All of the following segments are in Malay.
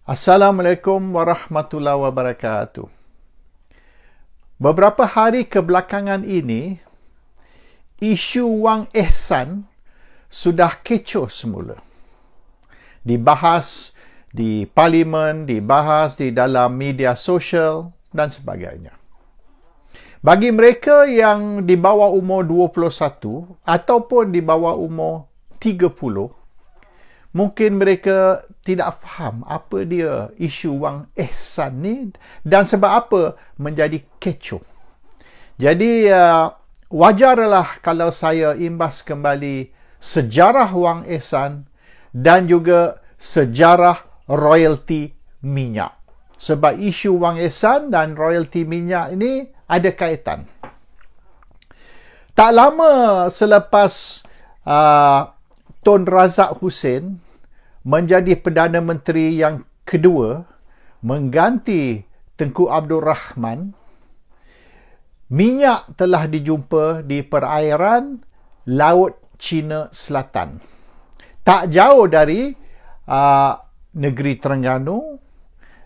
Assalamualaikum warahmatullahi wabarakatuh. Beberapa hari kebelakangan ini, isu Wang Ehsan sudah kecoh semula. Dibahas di parlimen, dibahas di dalam media sosial dan sebagainya. Bagi mereka yang di bawah umur 21 ataupun di bawah umur 30, mungkin mereka tidak faham apa dia isu Wang Ehsan ni dan sebab apa menjadi kecoh. Jadi wajarlah kalau saya imbas kembali sejarah Wang Ehsan dan juga sejarah royalti minyak. Sebab isu Wang Ehsan dan royalti minyak ini ada kaitan. Tak lama selepas Tun Razak Hussein menjadi Perdana Menteri yang kedua mengganti Tengku Abdul Rahman, minyak telah dijumpa di perairan Laut Cina Selatan. Tak jauh dari negeri Terengganu,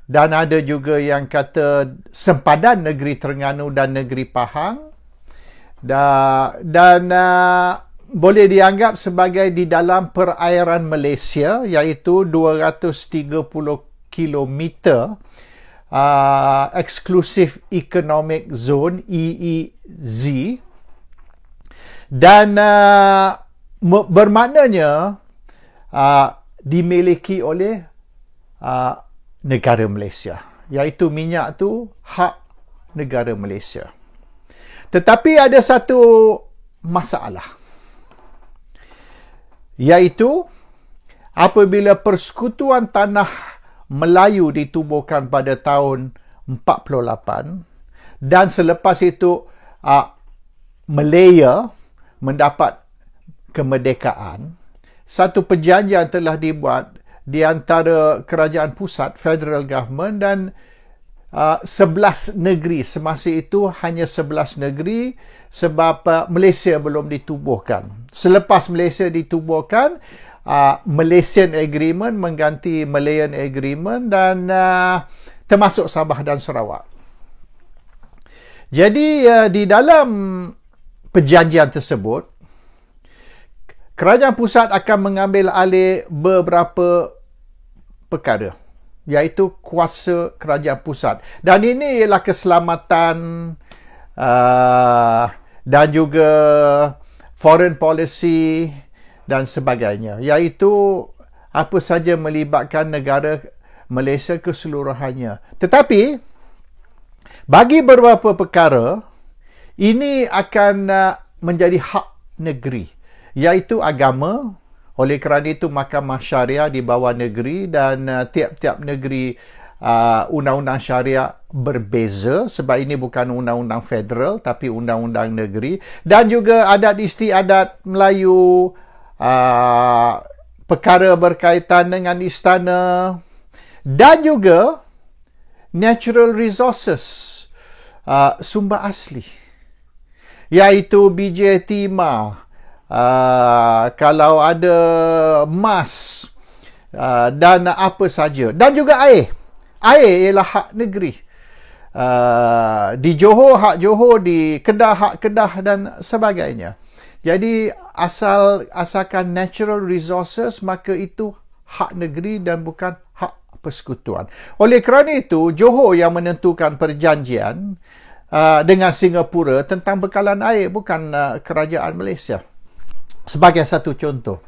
dan ada juga yang kata sempadan negeri Terengganu dan negeri Pahang, dan boleh dianggap sebagai di dalam perairan Malaysia, iaitu 230 kilometer Exclusive Economic Zone EEZ, dan bermaknanya dimiliki oleh negara Malaysia, iaitu minyak tu hak negara Malaysia. Tetapi ada satu masalah, iaitu apabila Persekutuan Tanah Melayu ditubuhkan pada tahun 48 dan selepas itu Malaya mendapat kemerdekaan, satu perjanjian telah dibuat di antara kerajaan pusat, federal government, dan 11 negeri. Semasa itu hanya 11 negeri sebab Malaysia belum ditubuhkan. Selepas Malaysia ditubuhkan, Malaysian Agreement mengganti Malayan Agreement, dan termasuk Sabah dan Sarawak. Jadi di dalam perjanjian tersebut, kerajaan pusat akan mengambil alih beberapa perkara, iaitu kuasa kerajaan pusat. Dan ini ialah keselamatan dan juga foreign policy dan sebagainya, iaitu apa saja melibatkan negara Malaysia keseluruhannya. Tetapi bagi beberapa perkara, ini akan menjadi hak negeri, iaitu agama. Oleh kerana itu, Mahkamah Syariah di bawah negeri, dan tiap-tiap negeri undang-undang syariah berbeza sebab ini bukan undang-undang federal tapi undang-undang negeri, dan juga adat istiadat Melayu, perkara berkaitan dengan istana, dan juga natural resources, sumber asli, iaitu biji timah, kalau ada emas, dan apa saja, dan juga air. Air ialah hak negeri. Di Johor, hak Johor; di Kedah, hak Kedah, dan sebagainya. Jadi asalkan natural resources, maka itu hak negeri dan bukan hak persekutuan. Oleh kerana itu, Johor yang menentukan perjanjian dengan Singapura tentang bekalan air, bukan kerajaan Malaysia. Sebagai satu contoh.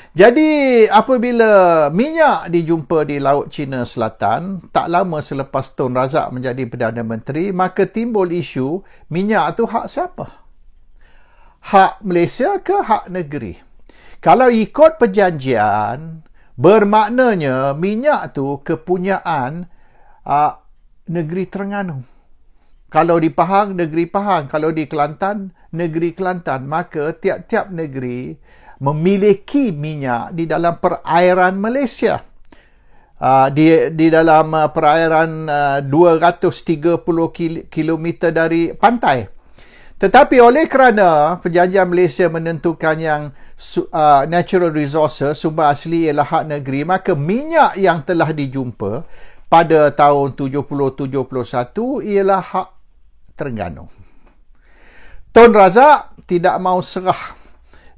Jadi apabila minyak dijumpa di Laut Cina Selatan, tak lama selepas Tun Razak menjadi Perdana Menteri, maka timbul isu minyak tu hak siapa? Hak Malaysia ke hak negeri? Kalau ikut perjanjian, bermaknanya minyak tu kepunyaan negeri Terengganu. Kalau di Pahang, negeri Pahang. Kalau di Kelantan, negeri Kelantan. Maka tiap-tiap negeri memiliki minyak di dalam perairan Malaysia. Di dalam perairan 230 km dari pantai. Tetapi oleh kerana perjanjian Malaysia menentukan yang natural resources, sumber asli ialah hak negeri, maka minyak yang telah dijumpa pada tahun 70-71 ialah hak Terengganu. Tun Razak tidak mahu serah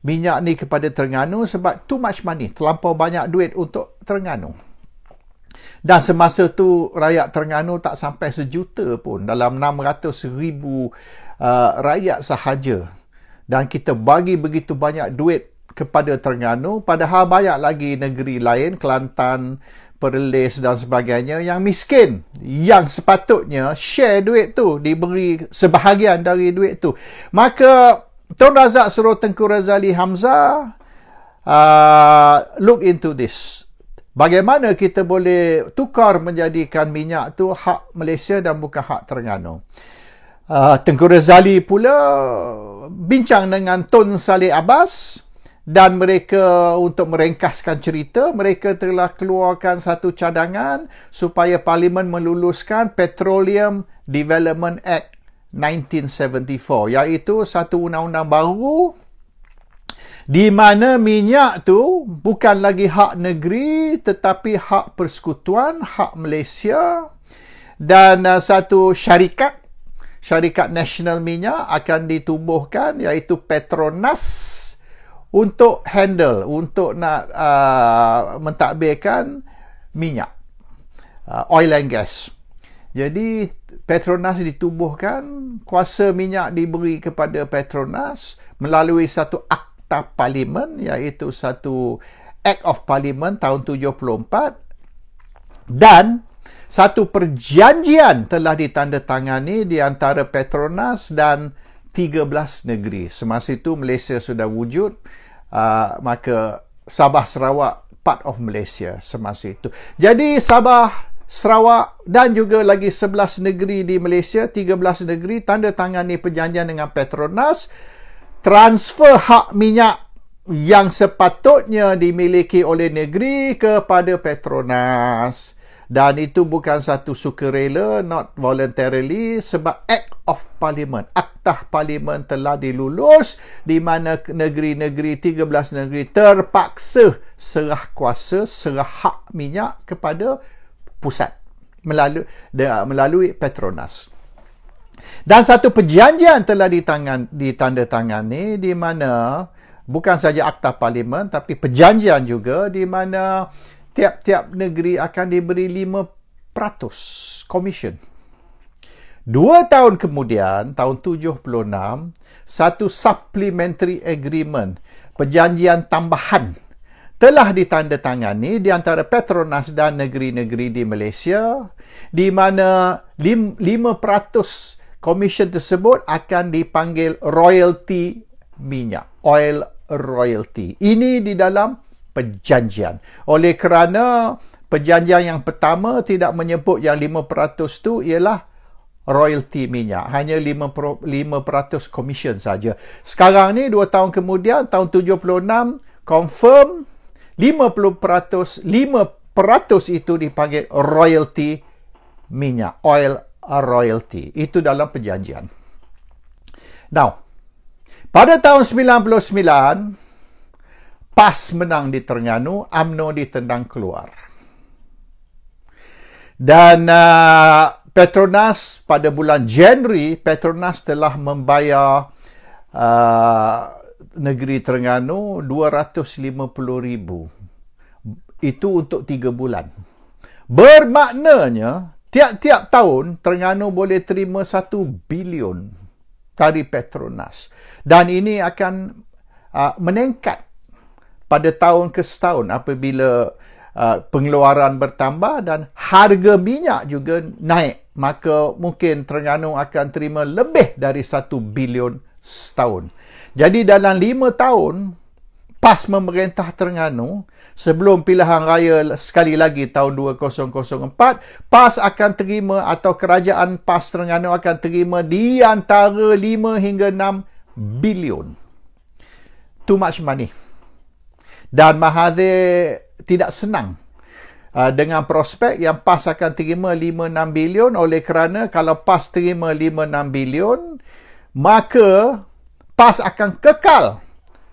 minyak ni kepada Terengganu sebab too much money, terlampau banyak duit untuk Terengganu. Dan semasa tu rakyat Terengganu tak sampai 1 juta pun, dalam 600,000 rakyat sahaja. Dan kita bagi begitu banyak duit kepada Terengganu, padahal banyak lagi negeri lain, Kelantan, Perlis dan sebagainya yang miskin, yang sepatutnya share duit tu, diberi sebahagian dari duit tu. Maka Tun Razak suruh Tengku Razali Hamzah look into this. Bagaimana kita boleh tukar menjadikan minyak tu hak Malaysia dan bukan hak Terengganu. Tengku Razali pula bincang dengan Tun Saleh Abbas, dan mereka, untuk merengkaskan cerita, mereka telah keluarkan satu cadangan supaya Parlimen meluluskan Petroleum Development Act 1974, iaitu satu undang-undang baru di mana minyak tu bukan lagi hak negeri tetapi hak persekutuan, hak Malaysia, dan satu syarikat nasional minyak akan ditubuhkan, iaitu Petronas, untuk handle, untuk nak mentadbirkan minyak, oil and gas. Jadi Petronas ditubuhkan, kuasa minyak diberi kepada Petronas melalui satu akta parlimen, iaitu satu Act of Parliament tahun 74, dan satu perjanjian telah ditandatangani di antara Petronas dan 13 negeri. Semasa itu Malaysia sudah wujud, maka Sabah Sarawak part of Malaysia semasa itu. Jadi Sabah, Sarawak dan juga lagi 11 negeri di Malaysia, 13 negeri tanda tangani perjanjian dengan Petronas, transfer hak minyak yang sepatutnya dimiliki oleh negeri kepada Petronas. Dan itu bukan satu sukarela, not voluntarily, sebab Act of Parliament, Aktah Parlimen telah dilulus, di mana negeri-negeri, 13 negeri terpaksa serah kuasa, serah hak minyak kepada pusat melalui Petronas. Dan satu perjanjian telah ditandatangani, di mana bukan saja Aktah Parlimen, tapi perjanjian juga di mana tiap-tiap negeri akan diberi 5% komisen. 2 tahun kemudian, tahun 76, satu supplementary agreement, perjanjian tambahan, telah ditandatangani di antara Petronas dan negeri-negeri di Malaysia, di mana 5% komisen tersebut akan dipanggil royalty minyak, oil royalty. Ini di dalam perjanjian. Oleh kerana perjanjian yang pertama tidak menyebut yang 5% tu ialah royalty minyak, hanya 5% komisen saja. Sekarang ni 2 tahun kemudian, tahun 76, confirm 5% itu dipanggil royalty minyak, oil royalty. Itu dalam perjanjian. Now, pada tahun 99, PAS menang di Terengganu, UMNO ditendang keluar. Dan Petronas pada bulan Januari, Petronas telah membayar negeri Terengganu 250,000. Itu untuk 3 bulan. Bermaknanya, tiap-tiap tahun Terengganu boleh terima 1 bilion dari Petronas. Dan ini akan meningkat pada tahun ke setahun apabila pengeluaran bertambah dan harga minyak juga naik. Maka mungkin Terengganu akan terima lebih dari 1 bilion setahun. Jadi dalam 5 tahun, PAS memerintah Terengganu, sebelum pilihan raya sekali lagi tahun 2004, PAS akan terima, atau kerajaan PAS Terengganu akan terima di antara 5 hingga 6 bilion. Too much money. Dan Mahathir tidak senang dengan prospek yang PAS akan terima 5-6 bilion, oleh kerana kalau PAS terima 5-6 bilion, maka PAS akan kekal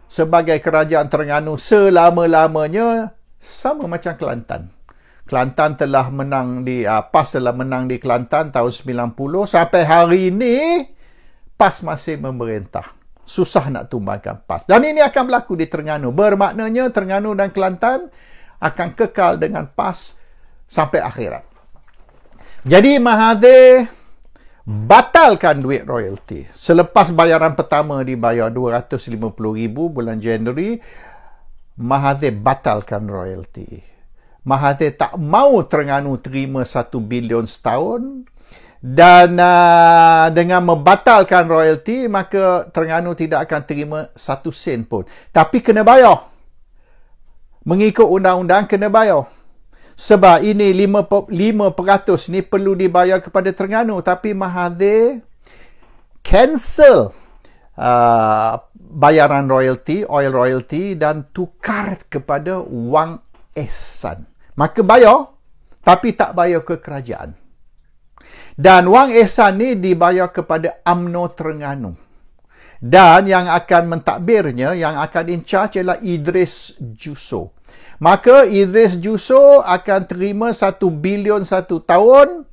sebagai kerajaan Terengganu selama-lamanya, sama macam Kelantan. Kelantan telah menang PAS telah menang di Kelantan tahun 90, sampai hari ini PAS masih memerintah. Susah nak tumbangkan PAS. Dan ini akan berlaku di Terengganu. Bermaknanya Terengganu dan Kelantan akan kekal dengan PAS sampai akhirat. Jadi Mahathir batalkan duit royalty. Selepas bayaran pertama dibayar 250,000 bulan Januari, Mahathir batalkan royalty. Mahathir tak mau Terengganu terima 1 bilion setahun, dan dengan membatalkan royalty, maka Terengganu tidak akan terima 1 sen pun. Tapi kena bayar. Mengikut undang-undang kena bayar. Sebab ini 5% ni perlu dibayar kepada Terengganu. Tapi Mahathir cancel bayaran royalty, oil royalty, dan tukar kepada wang ehsan. Maka bayar, tapi tak bayar ke kerajaan. Dan wang ehsan ni dibayar kepada UMNO Terengganu. Dan yang akan mentadbirnya, yang akan in charge ialah Idris Jusso. Maka Idris Jusso akan terima 1 bilion 1 tahun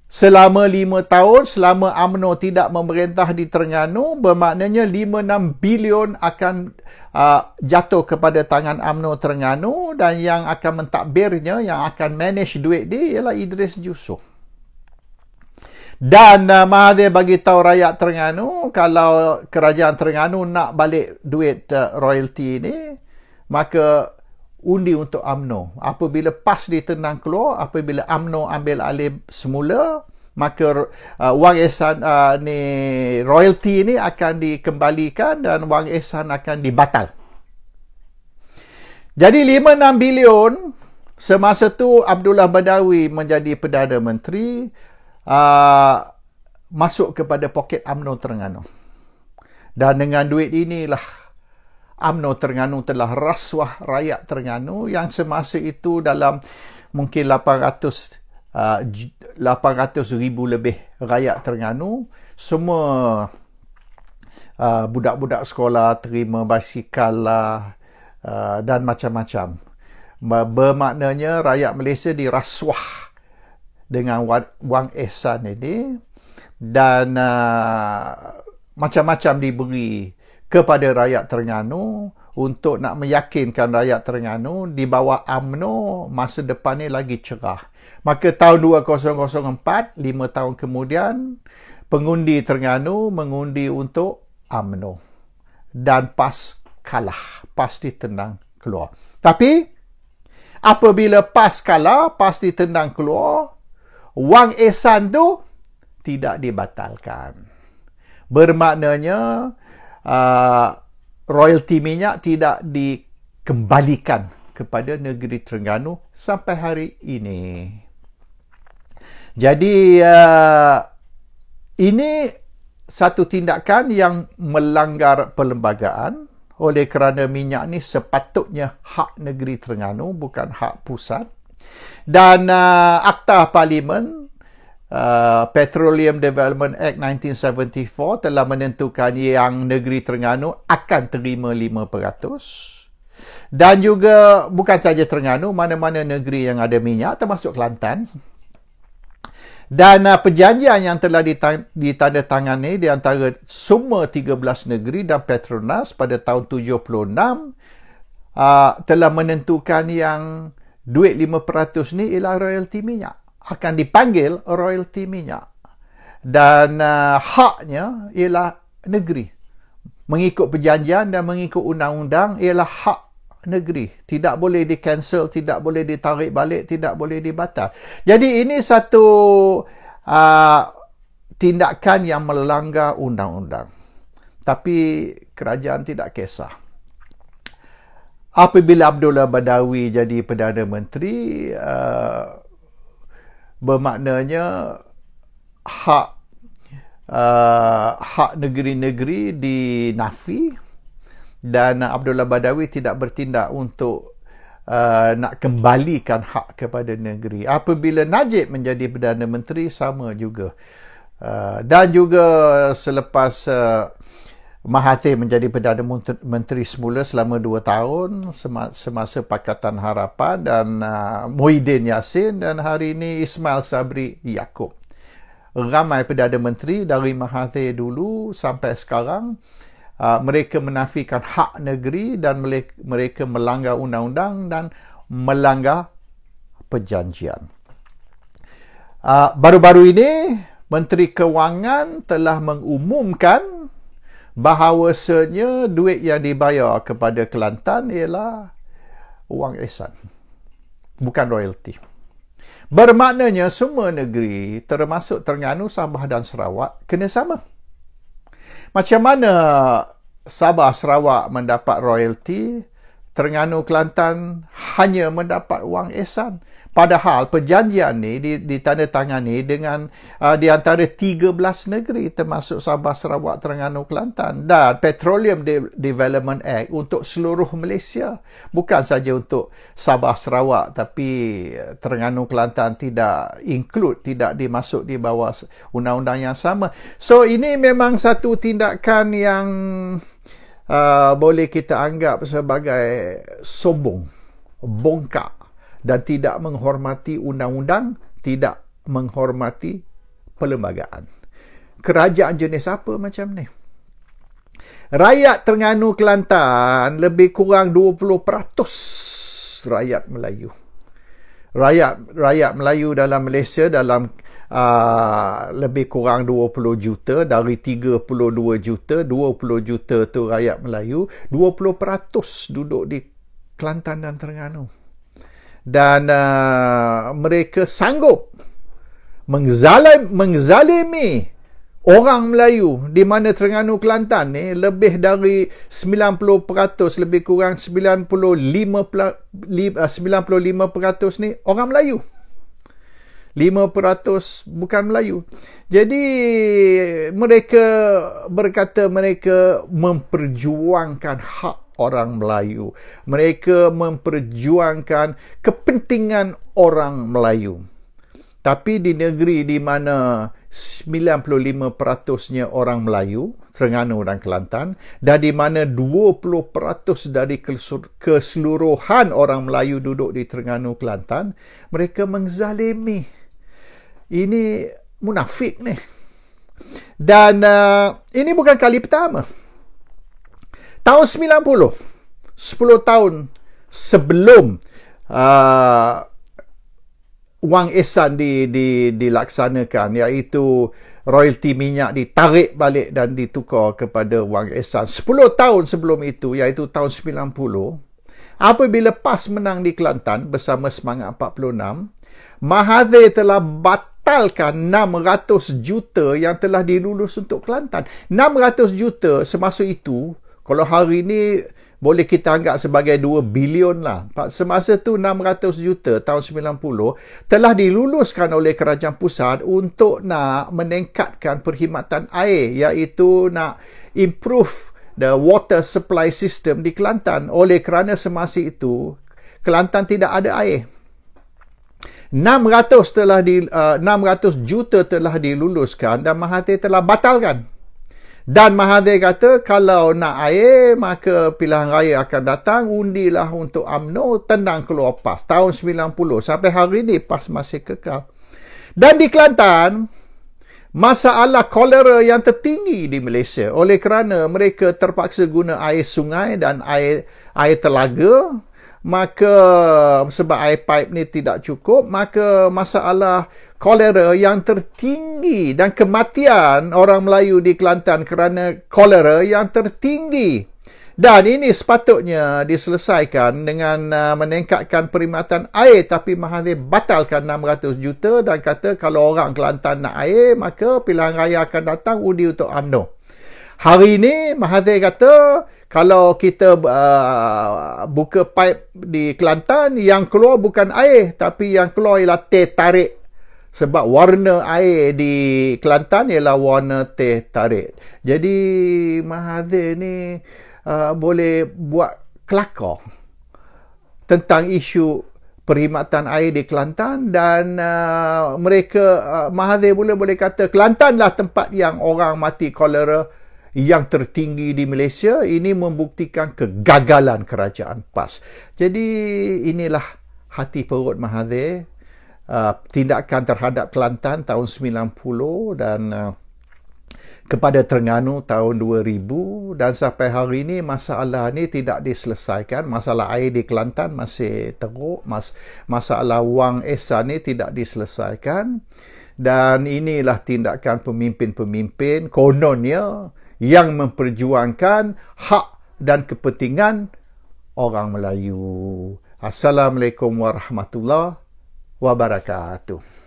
selama 5 tahun selama UMNO tidak memerintah di Terengganu. Bermaknanya 5-6 bilion akan jatuh kepada tangan UMNO Terengganu, dan yang akan mentadbirnya, yang akan manage duit dia ialah Idris Jusso. Dan Mahathir bagi tahu rakyat Terengganu, kalau kerajaan Terengganu nak balik duit royalty ni, maka undi untuk UMNO. Apabila PAS ditendang keluar, apabila UMNO ambil alih semula, maka wang ehsan ni, royalty ni akan dikembalikan dan wang ehsan akan dibatal. Jadi 5-6 bilion, semasa tu Abdullah Badawi menjadi Perdana Menteri, masuk kepada poket UMNO Terengganu. Dan dengan duit inilah UMNO Terengganu telah rasuah rakyat Terengganu yang semasa itu dalam mungkin 800 ribu lebih rakyat Terengganu. Semua budak-budak sekolah terima basikal lah, dan macam-macam. Bermaknanya rakyat Malaysia dirasuah dengan wang ehsan ini, dan macam-macam diberi kepada rakyat Terengganu untuk nak meyakinkan rakyat Terengganu di bawah UMNO masa depan ni lagi cerah. Maka tahun 2004, 5 tahun kemudian, pengundi Terengganu mengundi untuk UMNO. Dan PAS kalah. PAS ditendang keluar. Tapi apabila PAS kalah, PAS ditendang keluar, wang ehsan tu tidak dibatalkan. Bermaknanya royalty minyak tidak dikembalikan kepada negeri Terengganu sampai hari ini. Jadi ini satu tindakan yang melanggar perlembagaan, oleh kerana minyak ni sepatutnya hak negeri Terengganu, bukan hak pusat. Dan Akta Parlimen Petroleum Development Act 1974 telah menentukan yang negeri Terengganu akan terima 5%. Dan juga bukan saja Terengganu, mana-mana negeri yang ada minyak, termasuk Kelantan. Dan perjanjian yang telah ditandatangani di antara semua 13 negeri dan Petronas pada tahun 76 telah menentukan yang duit 5% ni ialah royalty minyak. Akan dipanggil royalty minyak. Dan haknya ialah negeri. Mengikut perjanjian dan mengikut undang-undang ialah hak negeri. Tidak boleh di-cancel, tidak boleh ditarik balik, tidak boleh dibatal. Jadi ini satu tindakan yang melanggar undang-undang. Tapi kerajaan tidak kisah. Apabila Abdullah Badawi jadi Perdana Menteri, bermaknanya hak negeri-negeri dinafi, dan Abdullah Badawi tidak bertindak untuk nak kembalikan hak kepada negeri. Apabila Najib menjadi Perdana Menteri, sama juga. Dan juga selepas Mahathir menjadi Perdana Menteri semula selama 2 tahun semasa Pakatan Harapan, dan Muhyiddin Yassin, dan hari ini Ismail Sabri Yaakob. Ramai Perdana Menteri dari Mahathir dulu sampai sekarang, mereka menafikan hak negeri dan mereka melanggar undang-undang dan melanggar perjanjian. Baru-baru ini Menteri Kewangan telah mengumumkan bahawasanya duit yang dibayar kepada Kelantan ialah wang ihsan, bukan royalty. Bermaknanya semua negeri termasuk Terengganu, Sabah dan Sarawak kena sama. Macam mana Sabah, Sarawak mendapat royalty, Terengganu, Kelantan hanya mendapat wang ihsan. Padahal perjanjian ni ditandatangani dengan di antara 13 negeri termasuk Sabah, Sarawak, Terengganu, Kelantan, dan Petroleum Development Act untuk seluruh Malaysia. Bukan saja untuk Sabah, Sarawak, tapi Terengganu, Kelantan tidak dimasuk di bawah undang-undang yang sama. So ini memang satu tindakan yang boleh kita anggap sebagai sombong, bongkak, dan tidak menghormati undang-undang, tidak menghormati perlembagaan. Kerajaan jenis apa macam ni? Rakyat Terengganu, Kelantan lebih kurang 20% rakyat Melayu. Rakyat Melayu dalam Malaysia dalam lebih kurang 20 juta, dari 32 juta, 20 juta tu rakyat Melayu, 20% duduk di Kelantan dan Terengganu. Dan mereka sanggup mengzalimi orang Melayu, di mana Terengganu, Kelantan ni lebih dari 90%, lebih kurang 95% ni orang Melayu. 5% bukan Melayu. Jadi mereka berkata mereka memperjuangkan hak orang Melayu. Mereka memperjuangkan kepentingan orang Melayu. Tapi di negeri di mana 95%-nya orang Melayu, Terengganu dan Kelantan, dan di mana 20% dari keseluruhan orang Melayu duduk di Terengganu, Kelantan, mereka menzalimi. Ini munafik ni. Dan ini bukan kali pertama. Tahun 90, 10 tahun sebelum wang ihsan dilaksanakan, iaitu royalti minyak ditarik balik dan ditukar kepada wang ihsan. 10 tahun sebelum itu, iaitu tahun 90, apabila PAS menang di Kelantan bersama Semangat 46, Mahathir telah batalkan 600 juta yang telah dilulus untuk Kelantan. 600 juta semasa itu, kalau hari ini boleh kita anggap sebagai 2 bilion lah. Semasa tu 600 juta tahun 90 telah diluluskan oleh kerajaan pusat untuk nak meningkatkan perkhidmatan air, iaitu nak improve the water supply system di Kelantan. Oleh kerana semasa itu Kelantan tidak ada air. 600 juta telah diluluskan dan Mahathir telah batalkan. Dan Mahathir kata kalau nak air maka pilihan raya akan datang, undilah untuk UMNO, tendang keluar PAS. Tahun 90 sampai hari ini PAS masih kekal. Dan di Kelantan, masalah kolera yang tertinggi di Malaysia oleh kerana mereka terpaksa guna air sungai dan air telaga. Maka sebab air pipe ni tidak cukup, maka masalah kolera yang tertinggi dan kematian orang Melayu di Kelantan kerana kolera yang tertinggi. Dan ini sepatutnya diselesaikan dengan meningkatkan perkhidmatan air, tapi Mahathir batalkan 600 juta dan kata kalau orang Kelantan nak air, maka pilihan raya akan datang, undi untuk UMNO. Hari ini Mahathir kata kalau kita buka pipe di Kelantan, yang keluar bukan air, tapi yang keluar ialah teh tarik. Sebab warna air di Kelantan ialah warna teh tarik. Jadi Mahathir ni boleh buat kelakar tentang isu perkhidmatan air di Kelantan, dan Mahathir boleh kata Kelantanlah tempat yang orang mati kolera yang tertinggi di Malaysia. Ini membuktikan kegagalan kerajaan PAS. Jadi inilah hati perut Mahathir, tindakan terhadap Kelantan tahun 90 dan kepada Terengganu tahun 2000, dan sampai hari ini masalah ni tidak diselesaikan. Masalah air di Kelantan masih teruk, masalah wang esa ni tidak diselesaikan, dan inilah tindakan pemimpin-pemimpin kononnya yang memperjuangkan hak dan kepentingan orang Melayu. Assalamualaikum warahmatullahi wabarakatuh.